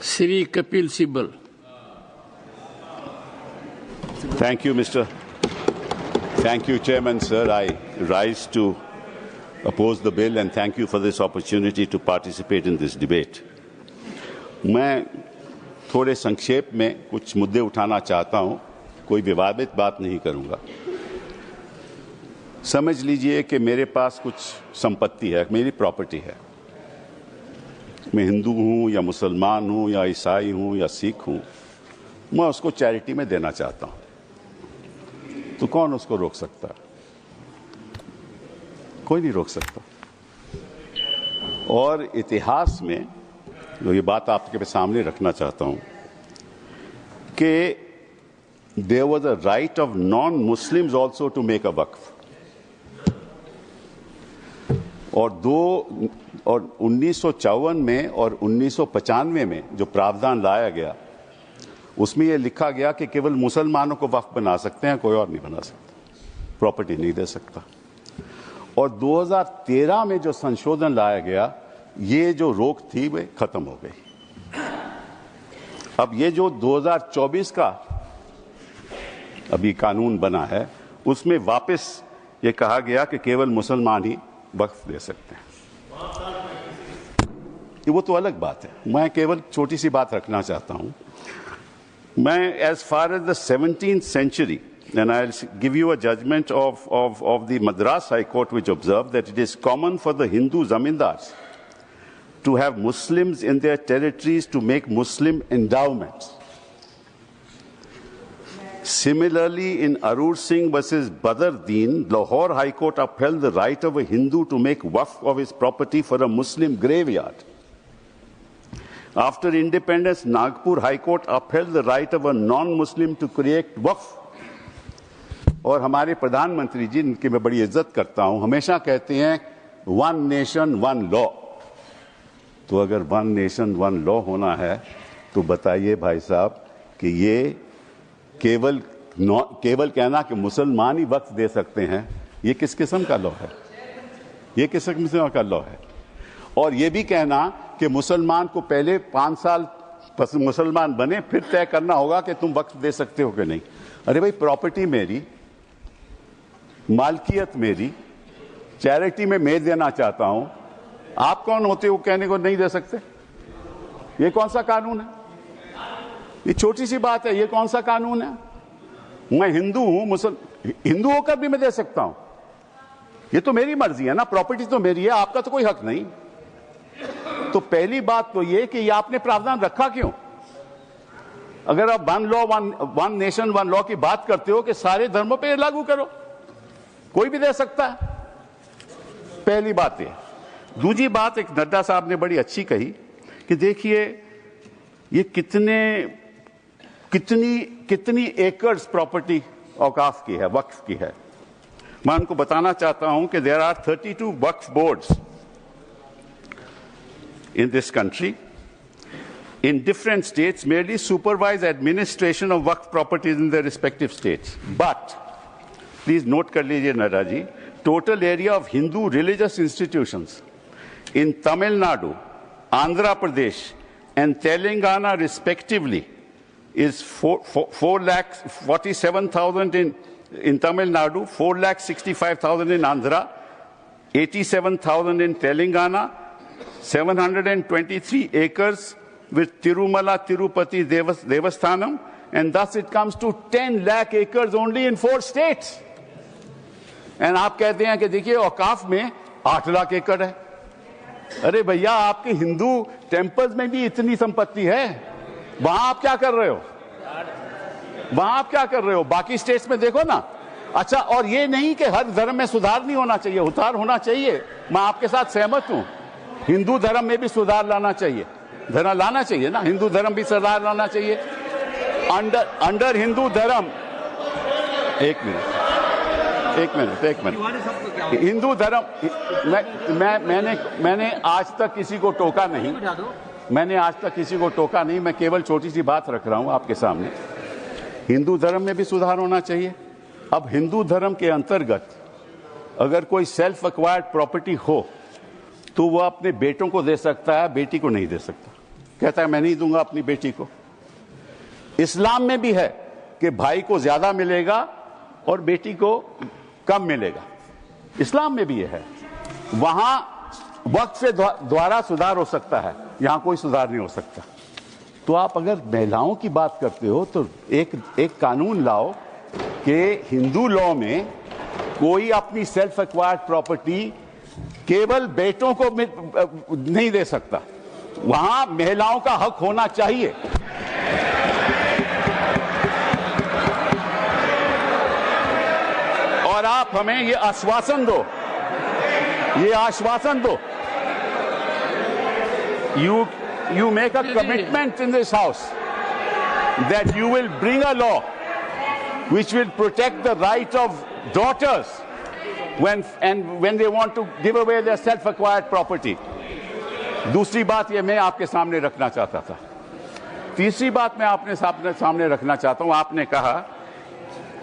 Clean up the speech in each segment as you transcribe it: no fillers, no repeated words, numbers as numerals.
Sri Kapil Sibal. Thank you, Chairman, sir. I rise to oppose the bill and thank you for this opportunity to participate in this debate. मैं थोड़े संक्षेप में कुछ मुद्दे उठाना चाहता हूं, कोई विवादित बात नहीं करूंगा। समझ लीजिए कि मेरे पास कुछ संपत्ति है, मेरी प्रॉपर्टी है। मैं हिंदू हूं या मुसलमान हूं या ईसाई हूं या सिख हूं, मैं उसको चैरिटी में देना चाहता हूं, तो कौन उसको रोक सकता है? कोई नहीं रोक सकता। और इतिहास में जो ये बात आपके सामने रखना चाहता हूं कि there was a right of non Muslims also to make a वक्फ, और 1954 में और 1995 में जो प्रावधान लाया गया उसमें यह लिखा गया कि केवल मुसलमानों को वक्फ बना सकते हैं, कोई और नहीं बना सकता, प्रॉपर्टी नहीं दे सकता। और 2013 में जो संशोधन लाया गया, ये जो रोक थी वे खत्म हो गई। अब ये जो 2024 का अभी कानून बना है, उसमें वापस ये कहा गया कि केवल मुसलमान ही वक्फ दे सकते हैं। वो तो अलग बात है, मैं केवल छोटी सी बात रखना चाहता हूं। मैं as far as the 17th century, and I'll give you a judgment of the Madras High Court, which observed that it is common for the Hindu zamindars to have Muslims in their territories to make Muslim endowments. Similarly, in Arur Singh versus Badr Deen, Lahore High Court upheld the right of a Hindu to make waqf of his property for a Muslim graveyard. After independence, Nagpur High Court upheld the right of a non-Muslim to create waqf. और हमारे प्रधानमंत्री जी, इनकी मैं बड़ी इज्जत करता हूं, हमेशा कहते हैं वन नेशन वन लॉ। तो अगर वन नेशन वन लॉ होना है तो बताइए भाई साहब कि ये केवल कहना कि मुसलमान ही वक्फ दे सकते हैं, ये किस किस्म का लॉ है? ये किस किस्म का लॉ है? और ये भी कहना कि मुसलमान को पहले 5 साल मुसलमान बने फिर तय करना होगा कि तुम वक्फ दे सकते हो कि नहीं। अरे भाई, प्रॉपर्टी मेरी, मालकियत मेरी, चैरिटी में मैं देना चाहता हूं, आप कौन होते हो कहने को नहीं दे सकते? ये कौन सा कानून है? ये छोटी सी बात है, ये कौन सा कानून है? मैं हिंदू हूं, हिंदू होकर भी मैं दे सकता हूं। ये तो मेरी मर्जी है ना, प्रॉपर्टी तो मेरी है, आपका तो कोई हक नहीं। तो पहली बात तो ये कि ये आपने प्रावधान रखा क्यों? अगर आप one law one nation one law की बात करते हो कि सारे धर्मों पे लागू करो, कोई भी दे सकता है। पहली बात ये। दूसरी बात, एक नड्डा साहब ने बड़ी अच्छी कही कि देखिए ये कितनी एकर्स प्रॉपर्टी औकाफ की है, वक्फ की है। मैं उनको बताना चाहता हूं कि there are 32 Waqf boards in this country in different states merely supervise administration of waqf properties in their respective states. But please note kar lijiye Nada ji, total area of Hindu religious institutions in Tamil Nadu, Andhra Pradesh and Telangana respectively is 4,47,000 in Tamil Nadu, 4,65,000 in Andhra, 87,000 in Telangana, 723 acres with Tirumala Tirupati Devasthanam, and thus it comes to 10 lakh acres only in 4 states. And आप कहते हैं कि देखिए औकाफ में 8 लाख एकड़ है। अरे भैया, आपके हिंदू टेम्पल्स में भी इतनी संपत्ति है, वहां आप क्या कर रहे हो? वहां आप क्या कर रहे हो? बाकी स्टेट्स में देखो ना। अच्छा, और ये नहीं कि हर धर्म में सुधार नहीं होना चाहिए, उतार होना चाहिए, मैं आपके साथ सहमत हूं। हिंदू धर्म में भी सुधार लाना चाहिए, लाना चाहिए ना, हिंदू धर्म भी सुधार लाना चाहिए। अंडर हिंदू धर्म, एक मिनट, हिंदू धर्म, मैंने आज तक किसी को टोका नहीं, मैं केवल छोटी सी बात रख रहा हूं आपके सामने। हिंदू धर्म में भी सुधार होना चाहिए। अब हिंदू धर्म के अंतर्गत अगर कोई सेल्फ एक्वायर्ड प्रॉपर्टी हो तो वो अपने बेटों को दे सकता है, बेटी को नहीं दे सकता। कहता है मैं नहीं दूंगा अपनी बेटी को। इस्लाम में भी है कि भाई को ज्यादा मिलेगा और बेटी को कम मिलेगा, इस्लाम में भी यह है। वहां वक्त से द्वारा सुधार हो सकता है, यहां कोई सुधार नहीं हो सकता। तो आप अगर महिलाओं की बात करते हो तो एक कानून लाओ कि हिंदू लॉ में कोई अपनी सेल्फ एक्वायर्ड प्रॉपर्टी केवल बेटों को नहीं दे सकता, वहां महिलाओं का हक होना चाहिए। और आप हमें ये आश्वासन दो, you make a commitment in this house that you will bring a law which will protect the right of daughters when they want to give away their self acquired property. दूसरी बात ये मैं आपके सामने रखना चाहता था। तीसरी बात मैं आपने सामने रखना चाहता हूं। आपने कहा,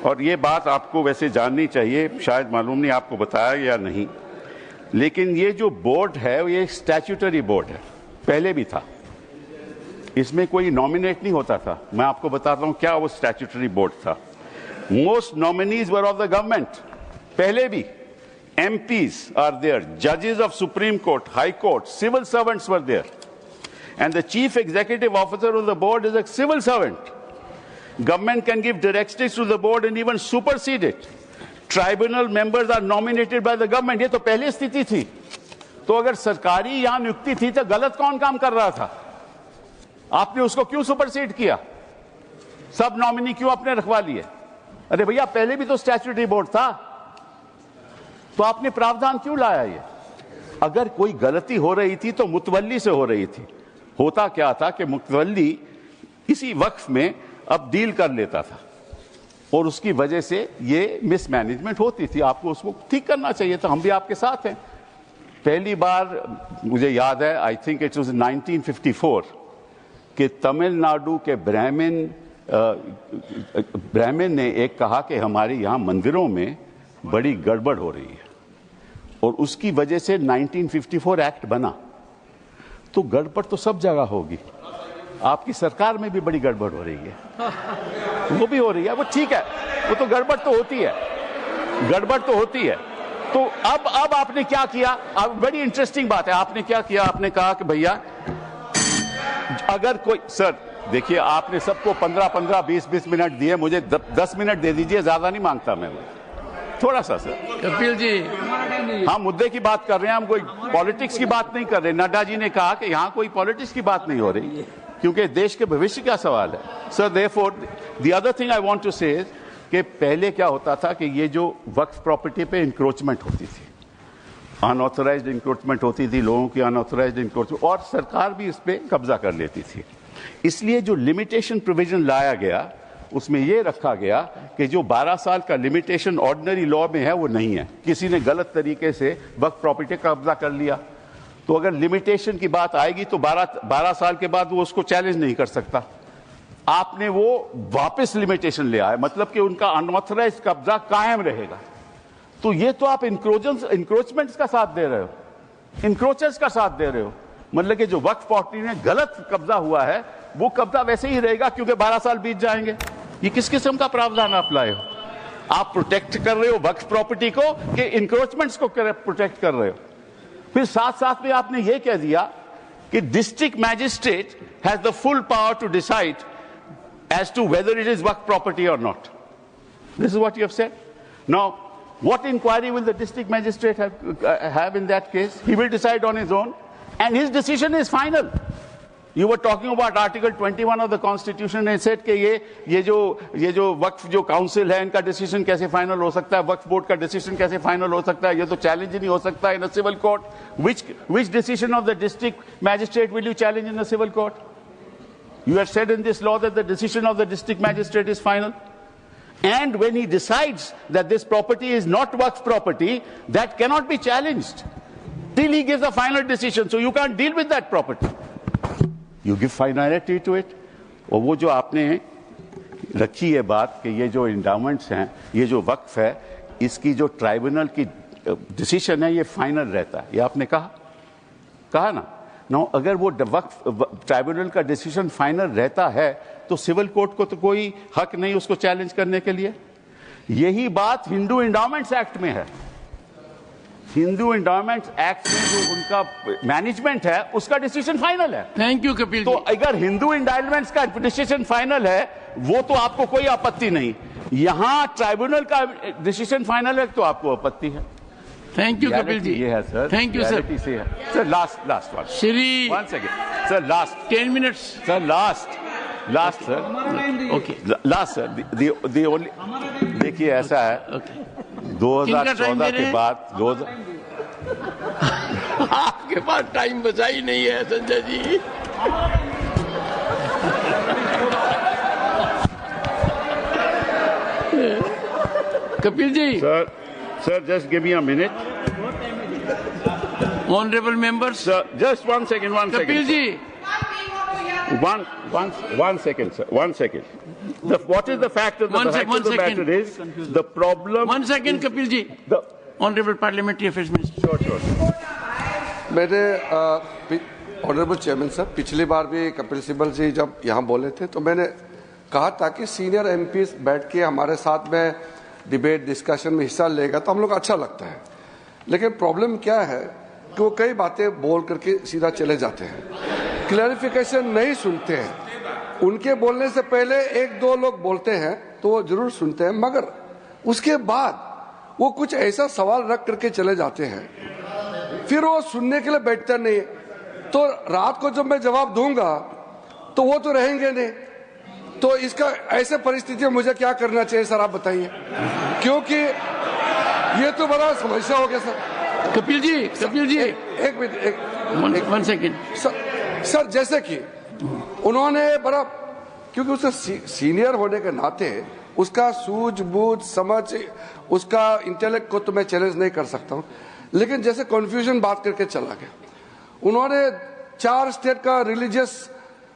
और ये बात आपको वैसे जाननी चाहिए, शायद मालूम नहीं आपको बताया या नहीं, लेकिन ये जो बोर्ड है ये स्टैट्यूटरी बोर्ड है, पहले भी था, इसमें कोई नॉमिनेट नहीं होता था। मैं आपको बताता हूं क्या वो स्टैट्यूटरी बोर्ड था। Most nominees were of the government, पहले भी। MPs are there, judges of Supreme Court, High Court, civil servants were there, and the chief executive officer of the board is a civil servant. Government can give directives to the board and even supersede it. Tribunal members are nominated by the government. ये तो पहले स्थिति थी। तो अगर सरकारी यहां नियुक्ति थी तो गलत कौन काम कर रहा था? आपने उसको क्यों सुपरसीड किया? सब नॉमिनी क्यों आपने रखवा लिए? अरे भैया, पहले भी तो स्टैट्यूटरी बोर्ड था, तो आपने प्रावधान क्यों लाया? ये अगर कोई गलती हो रही थी तो मुतवल्ली से हो रही थी। होता क्या था कि मुतवल्ली इसी वक्फ में अब डील कर लेता था और उसकी वजह से ये मिसमैनेजमेंट होती थी। आपको उसको ठीक करना चाहिए था। हम भी आपके साथ हैं। पहली बार मुझे याद है, आई थिंक इट वाज 1954, कि तमिलनाडु के ब्राह्मण ने एक कहा कि हमारे यहाँ मंदिरों में बड़ी गड़बड़ हो रही है, और उसकी वजह से 1954 एक्ट बना। तो गड़बड़ तो सब जगह होगी, आपकी सरकार में भी बड़ी गड़बड़ हो रही है, वो भी हो रही है, वो ठीक है, वो तो गड़बड़ तो होती है, तो अब आपने क्या किया? अब बड़ी इंटरेस्टिंग बात है, आपने क्या किया? आपने कहा कि भैया अगर कोई, सर देखिए, आपने सबको 15-15, 20-20 मिनट दिए, मुझे 10 मिनट दे दीजिए, ज्यादा नहीं मांगता मैं, थोड़ा सा। सर कपिल जी, हम मुद्दे की बात कर रहे हैं, हम कोई पॉलिटिक्स की बात नहीं कर रहे। नड्डा जी ने कहा कि यहाँ कोई पॉलिटिक्स की बात नहीं हो रही, क्योंकि देश के भविष्य का सवाल है। Sir therefore the other thing I want to say कि पहले क्या होता था कि ये जो वक्फ प्रॉपर्टी पे इंक्रोचमेंट होती थी, अनऑथराइज्ड इंक्रोचमेंट होती थी, लोगों की अनऑथराइज्ड इंक्रोचमेंट, और सरकार भी इस पे कब्जा कर लेती थी। इसलिए जो लिमिटेशन प्रोविजन लाया गया, उसमें यह रखा गया कि जो 12 साल का लिमिटेशन ऑर्डिनरी लॉ में है वो नहीं है। किसी ने गलत तरीके से वक्फ प्रॉपर्टी का कब्जा कर लिया तो अगर लिमिटेशन की बात आएगी तो 12 साल के बाद वो उसको चैलेंज नहीं कर सकता। आपने वो वापस लिमिटेशन ले आए, मतलब कि उनका अनऑथराइज्ड कब्जा कायम रहेगा। तो ये तो आप इंक्रोचमेंट्स का साथ दे रहे हो, इंक्रोचर्स का साथ दे रहे हो। मतलब कि जो वक्फ प्रॉपर्टी में गलत कब्जा हुआ है वो कब्जा वैसे ही रहेगा, क्योंकि 12 साल बीत जाएंगे। ये किस किस्म का प्रावधान आप लाए हो? आप प्रोटेक्ट कर रहे हो वक्फ प्रॉपर्टी को कि इंक्रोचमेंट्स को प्रोटेक्ट कर रहे हो? फिर साथ साथ में आपने ये कह दिया कि district magistrate has the full power to decide as to whether it is वक्फ प्रॉपर्टी और not. This is what you have said. Now what inquiry will the district magistrate have in that case? He will decide on his own and his decision is final. You were talking about Article 21 of the Constitution and said कि ये जो वक्फ जो council है, इनका decision कैसे final हो सकता है, वक्फ बोर्ड का डिसीजन कैसे फाइनल हो सकता है, ये तो चैलेंज ही नहीं हो सकता in a civil court. Which decision of the district magistrate will you challenge in the civil court? You have said in this law that the decision of the district magistrate is final. And when he decides that this property is not waqf property, that cannot be challenged till he gives a final decision. So you can't deal with that property. You give finality to it. और वो जो आपने रखी है बात कि ये जो इंडाउमेंट्स हैं, ये जो वक्फ है, इसकी जो ट्राइब्यूनल की डिसीजन है ये फाइनल रहता है, ये आपने कहा ना। नो, अगर वो वक्फ ट्राइब्यूनल का डिसीजन फाइनल रहता है तो सिविल कोर्ट को तो कोई हक नहीं उसको चैलेंज करने के लिए। यही बात हिंदू इंडोमेंट्स एक्ट में है। हिंदू इंडोमेंट्स एक्ट में जो उनका मैनेजमेंट है उसका डिसीजन फाइनल है। थैंक यू कपिल तो जी। अगर हिंदू इंडोमेंट्स का डिसीजन फाइनल है वो तो आपको कोई आपत्ति नहीं, यहां ट्राइब्यूनल का डिसीजन फाइनल है तो आपको आपत्ति है। Thank you Kapil ji. ये है sir, thank you sir. Sir last one, Shri 1 second sir, last 10 minutes sir, last sir, okay last sir, the only, देखिए ऐसा है 2014 के बाद आपके पास टाइम बचा ही नहीं है Sanjay ji. Kapil ji. Sir just give me a minute. Honourable members. Sir just 1 second, 1 second Kapil ji. One second, sir. 1 second. What is the fact of the matter is the problem. 1 second, Kapil ji. The Honorable Parliamentary Affairs Minister. Sure. मेरे honourable chairman sir, पिछली बार भी कपिल सिब्बल जी जब यहाँ बोले थे तो मैंने कहा था कि सीनियर एमपीज बैठ के हमारे साथ में डिबेट डिस्कशन में हिस्सा लेगा तो हम लोग अच्छा लगता है। लेकिन प्रॉब्लम क्या है कि वो कई बातें बोल करके सीधा चले जाते हैं, क्लैरिफिकेशन नहीं सुनते हैं। उनके बोलने से पहले 1-2 लोग बोलते हैं तो वो जरूर सुनते हैं, मगर उसके बाद वो कुछ ऐसा सवाल रख करके चले जाते हैं, फिर वो सुनने के लिए बैठते नहीं। तो रात को जब मैं जवाब दूंगा तो वो तो रहेंगे नहीं। तो इसका ऐसे परिस्थिति में मुझे क्या करना चाहिए सर, आप बताइए, क्योंकि ये तो बड़ा समस्या हो गया सर। कपिल जी एक मिनट, 1 सेकेंड सर, जैसे कि उन्होंने बड़ा, क्योंकि उससे सीनियर होने के नाते उसका सूझबूझ समझ, उसका इंटेलेक्ट को तो मैं चैलेंज नहीं कर सकता हूं, लेकिन जैसे कन्फ्यूजन बात करके चला गया। उन्होंने 4 स्टेट का रिलीजियस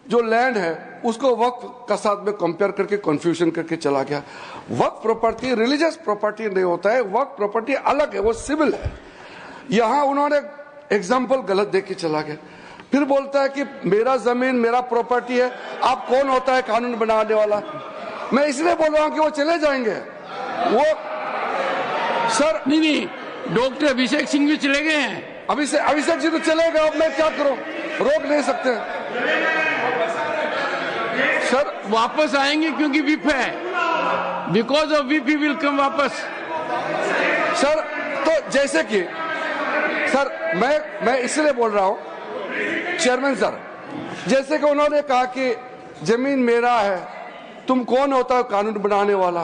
जो लैंड है उसको वक्फ का साथ में कंपेयर करके कन्फ्यूजन करके चला गया। वक्फ प्रॉपर्टी रिलीजियस प्रॉपर्टी नहीं होता है, वक्फ प्रॉपर्टी अलग है, वो सिविल है। यहां उन्होंने एग्जाम्पल गलत देके चला गया। फिर बोलता है कि मेरा जमीन मेरा प्रॉपर्टी है। आप कौन होता है कानून बनाने वाला? मैं इसलिए बोल रहा हूं कि वो चले जाएंगे। वो सर नहीं, डॉक्टर अभिषेक सिंह भी चले गए हैं। अभिषेक जी तो चले गए, अब मैं क्या करूं, रोक नहीं सकते सर। वापस आएंगे क्योंकि विप है, because of whip he will come वापस सर। तो जैसे कि सर मैं इसलिए बोल रहा हूं चेयरमैन सर, जैसे कि उन्होंने कहा कि जमीन मेरा है, तुम कौन होता है कानून बनाने वाला?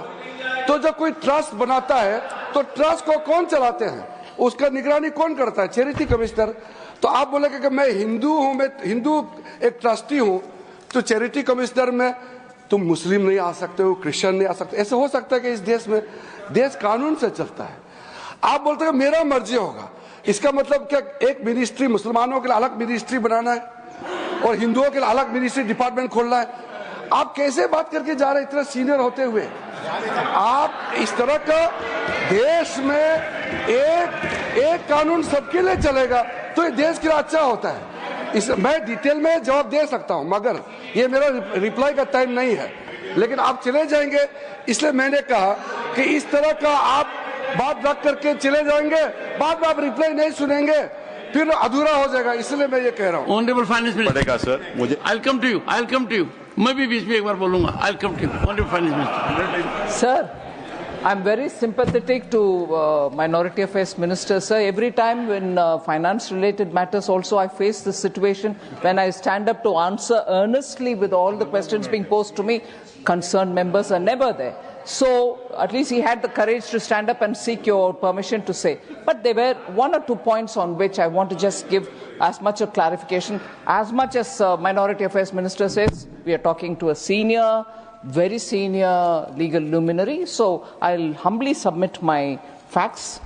तो जब कोई ट्रस्ट बनाता है तो ट्रस्ट को कौन चलाते हैं, उसका निगरानी कौन करता है? Charity commissioner. तो आप बोलेंगे कि मैं हिंदू हूं, मैं हिंदू एक ट्रस्टी हूं, तो चैरिटी कमिश्नर में तुम मुस्लिम नहीं आ सकते हो, क्रिश्चियन नहीं आ सकते। ऐसे हो सकता है कि इस देश में देश कानून से चलता है। आप बोलते हैं मेरा मर्जी होगा, इसका मतलब क्या एक मिनिस्ट्री मुसलमानों के लिए अलग मिनिस्ट्री बनाना है और हिंदुओं के लिए अलग मिनिस्ट्री डिपार्टमेंट खोलना है? आप कैसे बात करके जा रहे हैं इतना सीनियर होते हुए? आप इस तरह का देश में एक कानून सबके लिए चलेगा तो ये देश के लिए अच्छा होता है। मैं डिटेल में जवाब दे सकता हूं, मगर ये मेरा रिप्लाई का टाइम नहीं है। लेकिन आप चले जाएंगे, इसलिए मैंने कहा कि इस तरह का आप बात रख करके चले जाएंगे, बाद में आप रिप्लाई नहीं सुनेंगे, फिर अधूरा हो जाएगा। इसलिए मैं ये कह रहा हूँ। ऑनरेबल फाइनेंस मिनिस्टर पड़ेगा सर मुझे। I will come to you. मैं भी बीच में एक बार बोलूंगा। I will come to you honourable finance minister. Sir, I'm very sympathetic to Minority Affairs Minister, sir. Every time when finance-related matters also I face this situation, when I stand up to answer earnestly with all the questions being posed to me, concerned members are never there. So at least he had the courage to stand up and seek your permission to say. But there were 1 or 2 points on which I want to just give as much of clarification. As much as Minority Affairs Minister says, we are talking to a senior, very senior legal luminary. So I'll humbly submit my facts,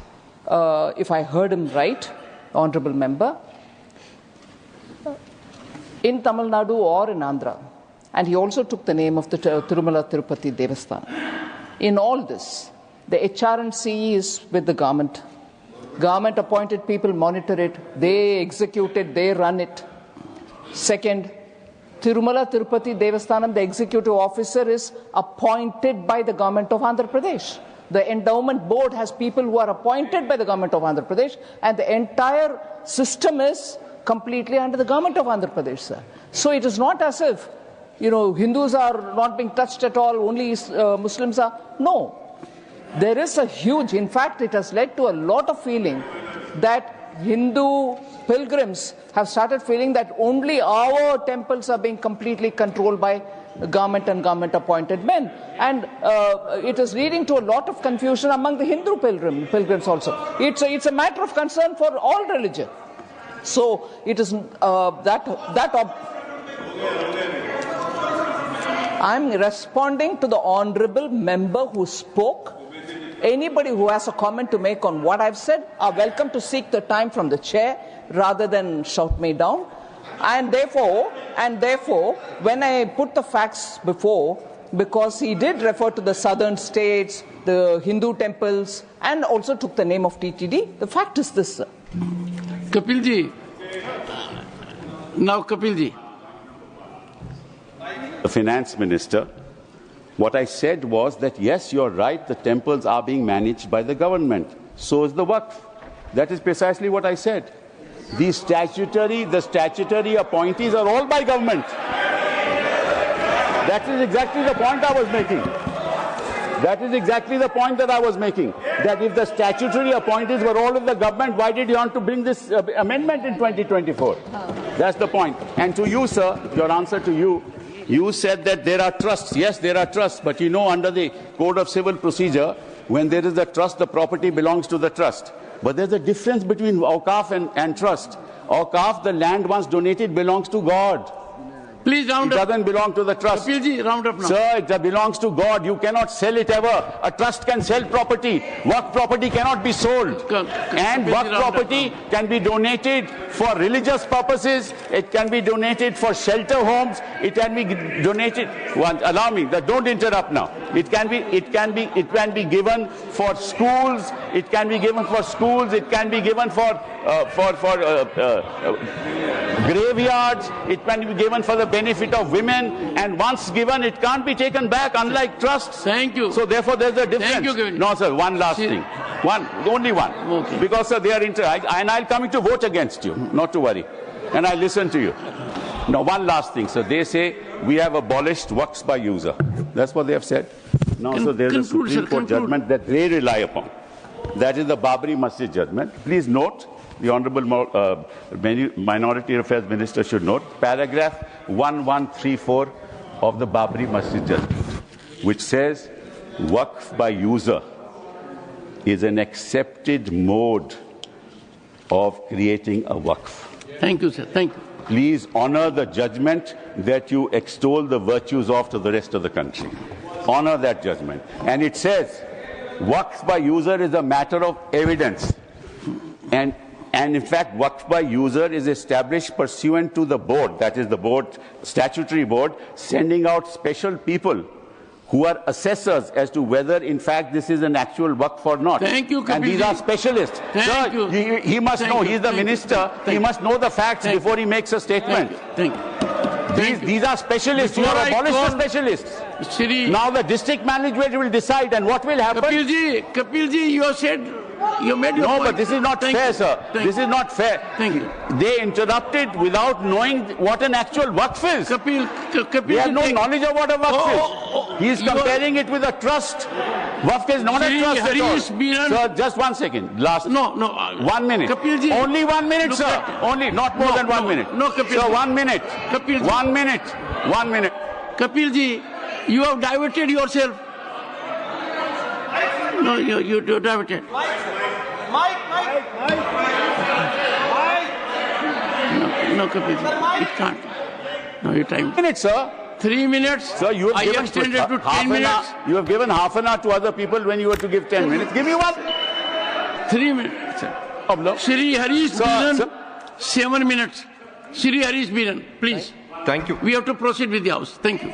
if I heard him right, honorable member. In Tamil Nadu or in Andhra, and he also took the name of the Tirumala Tirupati Devasthanam. In all this, the HR&CE is with the government. Government appointed people monitor it, they execute it, they run it. Second, Tirumala Tirupati Devasthanam, the executive officer, is appointed by the government of Andhra Pradesh. The endowment board has people who are appointed by the government of Andhra Pradesh, and the entire system is completely under the government of Andhra Pradesh, sir. So it is not as if, Hindus are not being touched at all, only Muslims are. No. There is a huge, in fact, it has led to a lot of feeling that Hindu pilgrims have started feeling that only our temples are being completely controlled by government and government-appointed men. And it is leading to a lot of confusion among the Hindu pilgrims also. It's a matter of concern for all religion. So it is I'm responding to the honorable member who spoke. Anybody who has a comment to make on what I've said are welcome to seek the time from the chair rather than shout me down. And therefore, when I put the facts before, because he did refer to the southern states, the Hindu temples, and also took the name of TTD, the fact is this, sir. Kapilji. Now, Kapilji. The finance minister, what I said was that, yes, you're right, the temples are being managed by the government. So is the Waqf. That is precisely what I said. The statutory appointees are all by government. That is exactly the point I was making. That is exactly the point that I was making. That if the statutory appointees were all of the government, why did you want to bring this amendment in 2024? That's the point. And to you, sir, your answer to you, you said that there are trusts. Yes, there are trusts. But under the Code of Civil Procedure, when there is a trust, the property belongs to the trust. But there's a difference between Awqaf and trust. Awqaf, the land once donated, belongs to God. Please round up. It doesn't belong to the trust. Kapilji, round up now. Sir, it belongs to God. You cannot sell it ever. A trust can sell property. Waqf property cannot be sold. And Waqf property can be donated for religious purposes. It can be donated for shelter homes. It can be donated. Allow me. Don't interrupt now. It can be given for schools. It can be given for schools. It can be given for graveyards. It can be given for the benefit of women, and once given, it can't be taken back, unlike trusts. Thank you. So therefore, there's a difference. Thank you. No, sir, one last thing. Only one. Okay. Because, sir, they are and I'll come to vote against you, not to worry. And I'll listen to you. Now, one last thing, sir. They say we have abolished Waqfs by user. That's what they have said. Now, so there's a Supreme Court judgment that they rely upon. That is the Babri Masjid judgment. Please note, the Honourable Minority Affairs Minister should note, paragraph 1134 of the Babri Masjid judgment, which says Waqf by user is an accepted mode of creating a Waqf. Thank you, sir. Thank you. Please honour the judgment that you extol the virtues of to the rest of the country. Honour that judgment. And it says Waqf by user is a matter of evidence. And in fact, Waqf by user is established pursuant to the board, that is the board, statutory board, sending out special people who are assessors as to whether, in fact, this is an actual Waqf or not. Thank you, Kapilji. And these are specialists. Thank you. He must know. He's the minister. He must know the facts before he makes a statement. Thank you. These are specialists. You are abolished the specialists. Shri, now the district management will decide, and what will happen? Kapilji, you have said, you made your point. No, but this is not fair, sir. This is not fair. Thank you. They interrupted without knowing what an actual Waqf is. Kapil, they have no knowledge of what a Waqf is. He is comparing it with a trust. Waqf is not a trust at all. Sir, just 1 second. Last. No. 1 minute. Kapilji. Only 1 minute, No, sir. Only, not more than 1 minute. No, Kapilji. Sir, 1 minute. Kapilji. 1 minute. 1 minute. Kapilji, you have diverted yourself. No, you diverted. Mike. No, Kapilji. It can't. No, your time. 1 minute, sir. 3 minutes. Sir, you have given extended to 10 minutes. You have given half an hour to other people when you were to give 10 minutes. Give me one. 3 minutes. Problem. Shri Harish Biran, sir. 7 minutes. Shri Harish Biran, please. Thank you. We have to proceed with the House. Thank you.